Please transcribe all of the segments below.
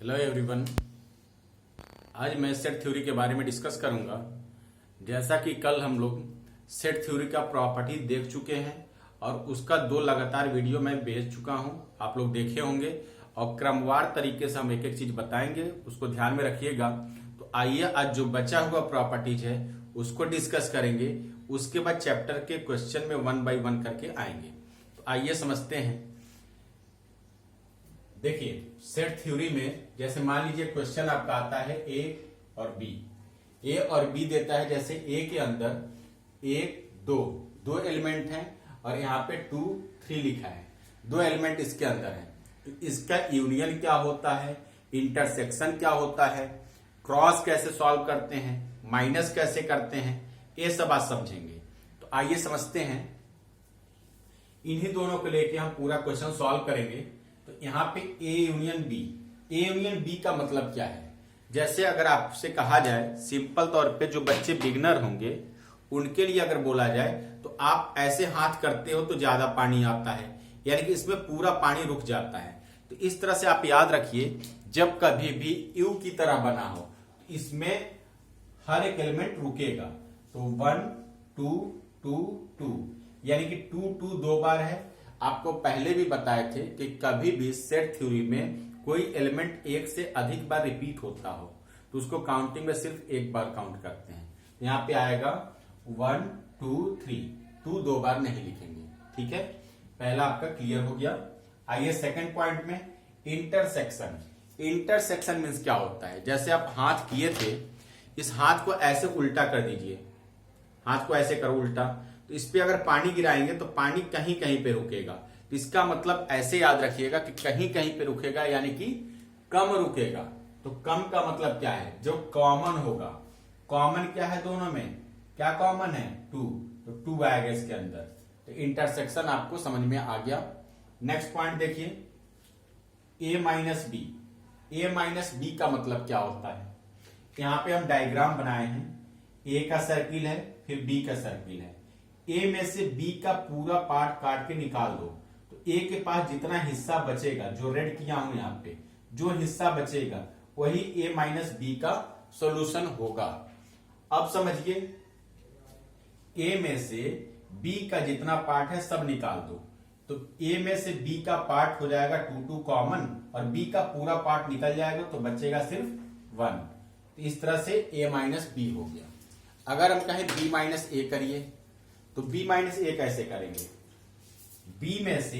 Hello everyone. आज मैं set theory के बारे में डिस्कस करूंगा। जैसा कि कल हम लोग सेट थ्योरी का प्रॉपर्टी देख चुके हैं और उसका 2 लगातार वीडियो मैं भेज चुका हूं, आप लोग देखे होंगे और क्रमवार तरीके से हम एक एक चीज बताएंगे, उसको ध्यान में रखिएगा। तो आइए आज जो बचा हुआ प्रॉपर्टीज है उसको डिस्कस करेंगे, उसके बाद चैप्टर के क्वेश्चन में 1 बाय 1 करके आएंगे। तो आइए समझते हैं। देखिए सेट थ्योरी में जैसे मान लीजिए क्वेश्चन आपका आता है ए और बी। ए और बी देता है, जैसे ए के अंदर 1 2 एलिमेंट हैं और यहाँ पे 2 3 लिखा है, 2 एलिमेंट इसके अंदर है। तो इसका यूनियन क्या होता है, इंटरसेक्शन क्या होता है, क्रॉस कैसे सॉल्व करते हैं, माइनस कैसे करते हैं, ये सब आज समझेंगे। तो आइए समझते हैं। इन्हीं दोनों को लेके हम पूरा क्वेश्चन सॉल्व करेंगे। तो यहाँ पे A union B, A union B का मतलब क्या है? जैसे अगर आपसे कहा जाए सिंपल तौर पे, जो बच्चे बिगनर होंगे उनके लिए अगर बोला जाए तो आप ऐसे हाथ करते हो तो ज्यादा पानी आता है, यानी कि इसमें पूरा पानी रुक जाता है। तो इस तरह से आप याद रखिए, जब कभी भी यू की तरह बना हो इसमें हर एक एलिमेंट रुकेगा। तो 1 2 2 2 यानी कि 2 2 2 बार है। आपको पहले भी बताए थे कि कभी भी सेट थ्योरी में कोई एलिमेंट एक से अधिक बार रिपीट होता हो तो उसको काउंटिंग में सिर्फ एक बार काउंट करते हैं। यहाँ पे आएगा 1 2 3, 2 2 बार नहीं लिखेंगे। ठीक है, पहला आपका क्लियर हो गया। आइए सेकंड पॉइंट में, इंटरसेक्शन। इंटरसेक्शन मीन्स क्या होता है? जैसे आप हाथ किए थे, इस हाथ को ऐसे उल्टा कर दीजिए, हाथ को ऐसे करो उल्टा, तो इस पे अगर पानी गिराएंगे तो पानी कहीं कहीं पे रुकेगा। तो इसका मतलब ऐसे याद रखिएगा कि कहीं कहीं पे रुकेगा, यानी कि कम रुकेगा। तो कम का मतलब क्या है? जो कॉमन होगा। कॉमन क्या है दोनों में? क्या कॉमन है? 2, तो 2 आएगा इसके अंदर। तो इंटरसेक्शन आपको समझ में आ गया। नेक्स्ट पॉइंट देखिए, ए माइनस बी। ए माइनस बी का मतलब क्या होता है? यहां पे हम डायग्राम बनाए हैं। ए का सर्किल है, फिर बी का सर्किल है। ए में से बी का पूरा पार्ट काट के निकाल दो, तो ए के पास जितना हिस्सा बचेगा, जो रेड किया हूं यहां पे, जो हिस्सा बचेगा वही ए माइनस बी का सॉल्यूशन होगा। अब समझिए, ए में से बी का जितना पार्ट है सब निकाल दो, तो ए में से बी का पार्ट हो जाएगा 2 2 कॉमन और बी का पूरा पार्ट निकल जाएगा तो बचेगा सिर्फ 1। तो इस तरह से ए माइनस बी हो गया। अगर हम कहें बी माइनस ए करिए तो बी माइनस ए कैसे करेंगे? बी में से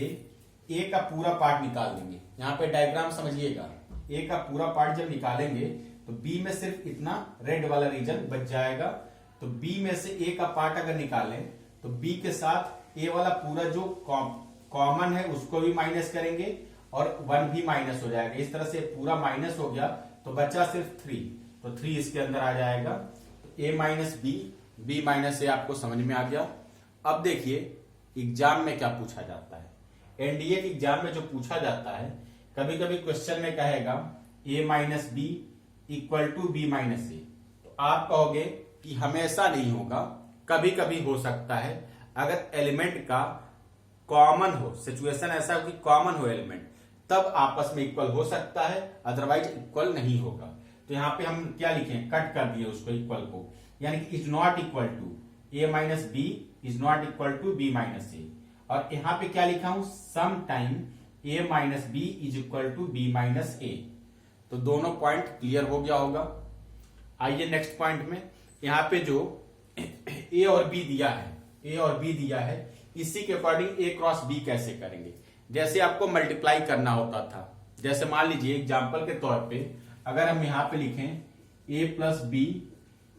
ए का पूरा पार्ट निकाल देंगे। यहां पे डायग्राम समझिएगा, ए का पूरा पार्ट जब निकालेंगे तो बी में सिर्फ इतना रेड वाला रीजन बच जाएगा। तो बी में से ए का पार्ट अगर निकालें तो बी के साथ ए वाला पूरा जो कॉमन है उसको भी माइनस करेंगे और 1 भी माइनस हो जाएगा। इस तरह से पूरा माइनस हो गया तो बचा सिर्फ 3, तो 3 इसके अंदर आ जाएगा। तो ए माइनस बी, बी माइनस ए आपको समझ में आ गया। अब देखिए एग्जाम में क्या पूछा जाता है। एनडीए के एग्जाम में जो पूछा जाता है, कभी कभी क्वेश्चन में कहेगा A minus B equal to B minus A. तो आप कहोगे कि हमेशा नहीं होगा, कभी कभी हो सकता है। अगर एलिमेंट का कॉमन हो, सिचुएशन ऐसा हो कि कॉमन हो एलिमेंट, तब आपस में इक्वल हो सकता है, अदरवाइज इक्वल नहीं होगा। तो यहां पे हम क्या लिखें? कट कर दिए उसको, इक्वल को, यानी कि is not equal to A minus B is not equal to B minus A. और यहां पे क्या लिखा हूं? Some time A minus B is equal to B minus A. तो दोनों पॉइंट क्लियर हो गया होगा। आइए नेक्स्ट पॉइंट में, यहां पे जो ए और बी दिया है, ए और बी दिया है, इसी के अकॉर्डिंग ए क्रॉस बी कैसे करेंगे? जैसे आपको मल्टीप्लाई करना होता था, जैसे मान लीजिए एग्जाम्पल के तौर पे अगर हम यहां पे लिखें A plus B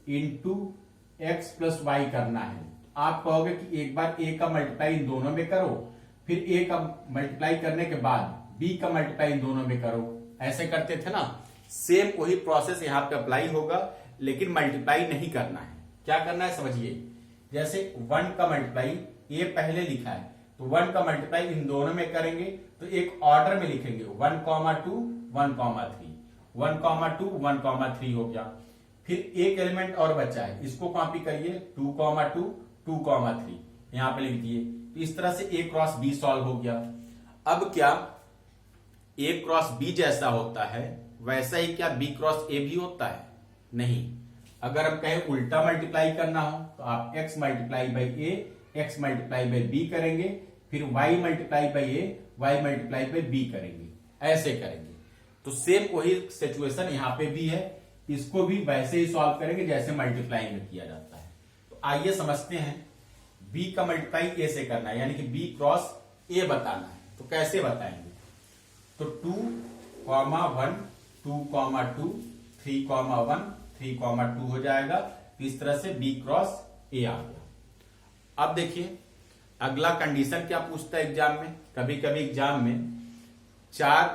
into X plus Y करना है, आप कहोगे कि एक बार ए का मल्टीप्लाई इन दोनों में करो, फिर ए का मल्टीप्लाई करने के बाद बी का मल्टीप्लाई इन दोनों में करो। ऐसे करते थे ना, सेम वही प्रोसेस यहां पे अप्लाई होगा, लेकिन मल्टीप्लाई नहीं करना है। क्या करना है समझिए, जैसे 1 का मल्टीप्लाई ए पहले लिखा है तो 1 का मल्टीप्लाई इन दोनों में करेंगे तो एक ऑर्डर में लिखेंगे 1, 2 1, 3, 1, 2 1, 3 हो गया। फिर एक एलिमेंट और बचा है, इसको कॉपी करिए 2, 2 2, 3 यहां पे लिख दिए। तो इस तरह से ए क्रॉस बी सॉल्व हो गया। अब क्या ए क्रॉस बी जैसा होता है वैसा ही क्या बी क्रॉस ए भी होता है? नहीं। अगर हम कहें उल्टा मल्टीप्लाई करना हो तो आप x multiply by A, X multiply by B करेंगे, फिर y multiply by A, y multiply by B करेंगे, ऐसे करेंगे। तो सेम वही सिचुएशन यहां पे भी है, इसको भी वैसे ही सॉल्व करेंगे जैसे मल्टीप्लाई में किया जाता है। तो आइए समझते हैं। b का मल्टीप्लाई a से करना है, यानी कि b क्रॉस a बताना है। तो कैसे बताएंगे? तो 2,1, 2,2, 3,1, 3,2 हो जाएगा। तो इस तरह से b क्रॉस a आ गया। अब देखिए अगला कंडीशन क्या पूछता है एग्जाम में। कभी कभी एग्जाम में 4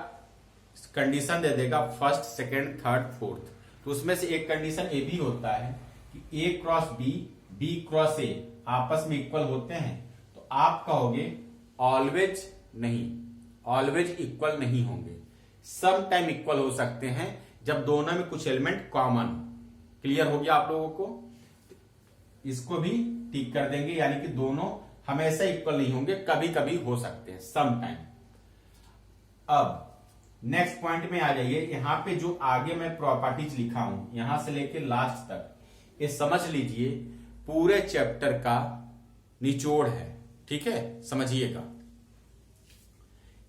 कंडीशन दे देगा, फर्स्ट, सेकंड, थर्ड, फोर्थ। तो उसमें से एक कंडीशन ये भी होता है कि a cross b, b cross a आपस में इक्वल होते हैं। तो आप कहोगे ऑलवेज नहीं, ऑलवेज इक्वल नहीं होंगे, सम टाइम इक्वल हो सकते हैं जब दोनों में कुछ एलिमेंट कॉमन। क्लियर हो गया आप लोगों को? इसको भी टिक कर देंगे, यानी कि दोनों हमेशा इक्वल नहीं होंगे, कभी कभी हो सकते हैं, सम टाइम। अब नेक्स्ट पॉइंट में आ जाइए। यहां पे जो आगे मैं प्रॉपर्टीज लिखा हूं, यहां से लेके लास्ट तक, ये समझ लीजिए पूरे चैप्टर का निचोड़ है। ठीक है, समझिएगा।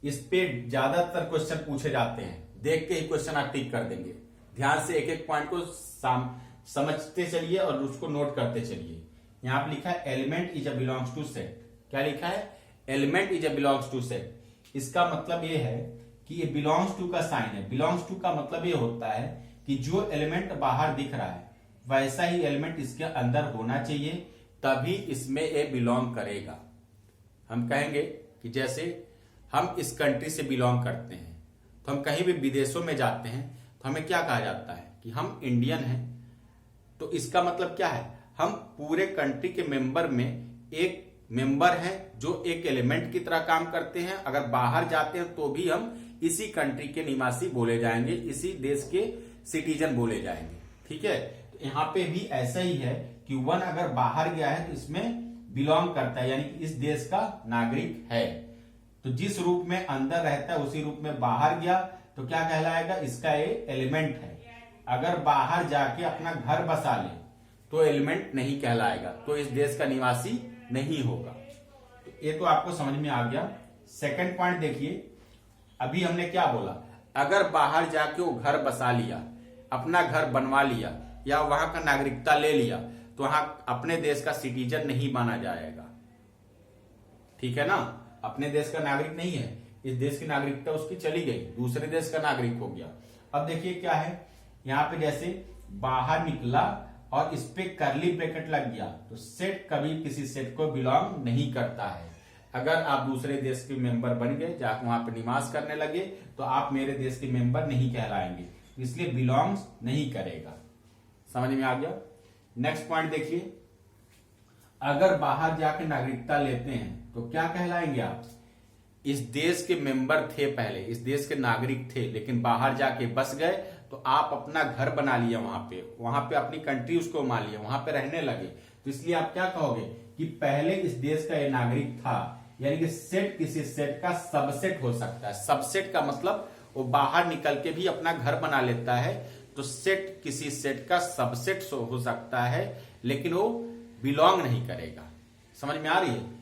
इस पे ज्यादातर क्वेश्चन पूछे जाते हैं, देख के ही क्वेश्चन आप टिक कर देंगे। ध्यान से एक एक पॉइंट को समझते चलिए और उसको नोट करते चलिए। यहां पर लिखा है element is a belongs to set. क्या लिखा है? Element is a belongs to set. इसका मतलब यह है कि ये बिलोंग्स टू का साइन है। बिलोंग्स टू का मतलब ये होता है कि जो एलिमेंट बाहर दिख रहा है वैसा ही एलिमेंट इसके अंदर होना चाहिए, तभी इसमें ये बिलोंग करेगा। हम कहेंगे कि जैसे हम इस कंट्री से बिलोंग करते हैं, तो हम कहीं भी विदेशों में जाते हैं तो हमें क्या कहा जाता है कि हम इंडियन हैं। तो इसका मतलब क्या है? हम पूरे कंट्री के मेंबर में एक मेंबर हैं जो एक एलिमेंट की तरह काम करते हैं। अगर बाहर जाते हैं तो भी हम इसी कंट्री के निवासी बोले जाएंगे, इसी देश के सिटीजन बोले जाएंगे। ठीक है, तो यहां पे भी ऐसा ही है कि वन अगर बाहर गया है तो इसमें बिलोंग करता है, यानी कि इस देश का नागरिक है। तो जिस रूप में अंदर रहता है उसी रूप में बाहर गया तो क्या कहलाएगा? इसका ये एलिमेंट है। अगर बाहर जाके अपना घर बसा ले तो एलिमेंट नहीं कहलाएगा, तो इस देश का निवासी नहीं होगा। तो ये तो आपको समझ में आ गया। सेकंड पॉइंट देखिए, अभी हमने क्या बोला? अगर बाहर जाके वो घर बसा लिया, अपना घर बनवा लिया या वहां का नागरिकता ले लिया, तो वहां अपने देश का सिटीजन नहीं माना जाएगा। ठीक है ना? अपने देश का नागरिक नहीं है, इस देश की नागरिकता उसकी चली गई, दूसरे देश का नागरिक हो गया। अब देखिए क्या है, यहां पे जैसे बाहर निकला और इस पे करली ब्रैकेट लग गया, तो सेट कभी किसी सेट को बिलोंग नहीं करता है। अगर आप दूसरे देश के मेंबर बन गए, जाकर वहां पे निवास करने लगे, तो आप मेरे देश के मेंबर नहीं कहलाएंगे, इसलिए बिलोंग्स नहीं करेगा। समझ में आ गया? नेक्स्ट पॉइंट देखिए, अगर बाहर जाके नागरिकता लेते हैं तो क्या कहलाएंगे आप? इस देश के मेंबर थे पहले, इस देश के नागरिक थे, लेकिन बाहर जाके बस गए तो आप अपना घर बना लिया वहां पे अपनी कंट्री उसको मान लिया, वहां पे रहने लगे, तो इसलिए आप क्या कहोगे कि पहले इस देश का ये नागरिक था। यानी कि सेट किसी सेट का सबसेट हो सकता है। सबसेट का मतलब वो बाहर निकल के भी अपना घर बना लेता है, तो सेट किसी सेट का सबसेट हो सकता है, लेकिन वो बिलोंग नहीं करेगा। समझ में आ रही है?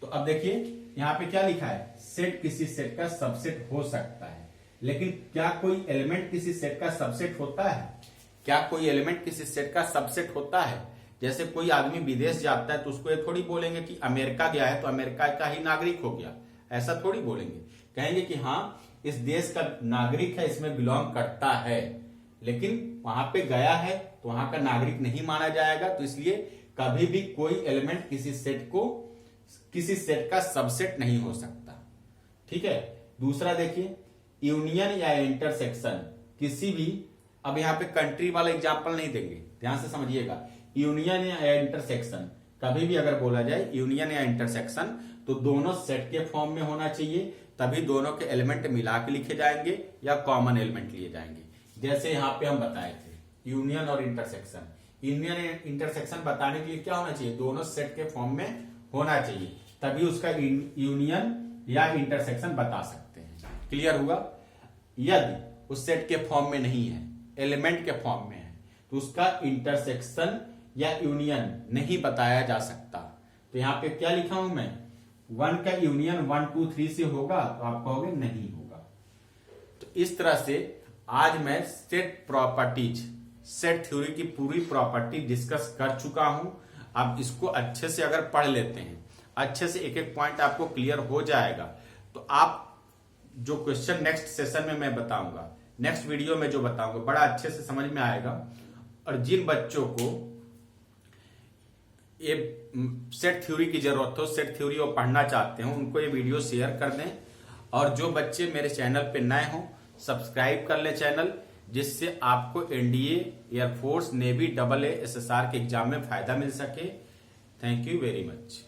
तो अब देखिए यहां पे क्या लिखा है? सेट किसी सेट का सबसेट हो सकता है, लेकिन क्या कोई एलिमेंट किसी सेट का सबसेट होता है? क्या कोई एलिमेंट किसी सेट का सबसेट होता है? जैसे कोई आदमी विदेश जाता है तो उसको ये थोड़ी बोलेंगे कि अमेरिका गया है तो अमेरिका का ही नागरिक हो गया, ऐसा थोड़ी बोलेंगे। कहेंगे कि हाँ इस देश का नागरिक है, इसमें बिलोंग करता है, लेकिन वहां पे गया है तो वहां का नागरिक नहीं माना जाएगा। तो इसलिए कभी भी कोई एलिमेंट किसी सेट का सबसेट नहीं हो सकता। ठीक है, दूसरा देखिए, यूनियन या इंटरसेक्शन किसी भी, अब यहां पे कंट्री वाला एग्जांपल नहीं देंगे, ध्यान से समझिएगा। यूनियन या इंटरसेक्शन कभी भी अगर बोला जाए यूनियन या इंटरसेक्शन, तो दोनों सेट के फॉर्म में होना चाहिए, तभी दोनों के एलिमेंट मिला के लिखे जाएंगे या कॉमन एलिमेंट लिए जाएंगे। जैसे यहां पे हम बताए थे यूनियन और इंटरसेक्शन। यूनियन इंटरसेक्शन बताने के लिए क्या होना चाहिए? दोनों सेट के फॉर्म में होना चाहिए, तभी उसका यूनियन या इंटरसेक्शन बता सकते हैं। क्लियर हुआ? यदि उस सेट के फॉर्म में नहीं है, एलिमेंट के फॉर्म में है, तो उसका इंटरसेक्शन या यूनियन नहीं बताया जा सकता। तो यहां पे क्या लिखा हूं मैं, 1 का यूनियन 1 2 3 से होगा, तो आप कहोगे नहीं होगा। तो इस तरह से आज मैं सेट प्रॉपर्टीज, सेट थ्योरी की पूरी प्रॉपर्टी डिस्कस कर चुका हूं। आप इसको अच्छे से अगर पढ़ लेते हैं, अच्छे से एक एक पॉइंट आपको क्लियर हो जाएगा, तो आप जो क्वेश्चन नेक्स्ट सेशन में मैं बताऊंगा, नेक्स्ट वीडियो में जो बताऊंगा, बड़ा अच्छे से समझ में आएगा। और जिन बच्चों को ये सेट थ्योरी की जरूरत हो, सेट थ्योरी वो पढ़ना चाहते हो, उनको ये वीडियो शेयर कर दें। और जो बच्चे मेरे चैनल पे नए हों, सब्सक्राइब कर ले चैनल, जिससे आपको NDA, air force, navy, AA, SSR के एग्जाम में फायदा मिल सके। Thank you very much.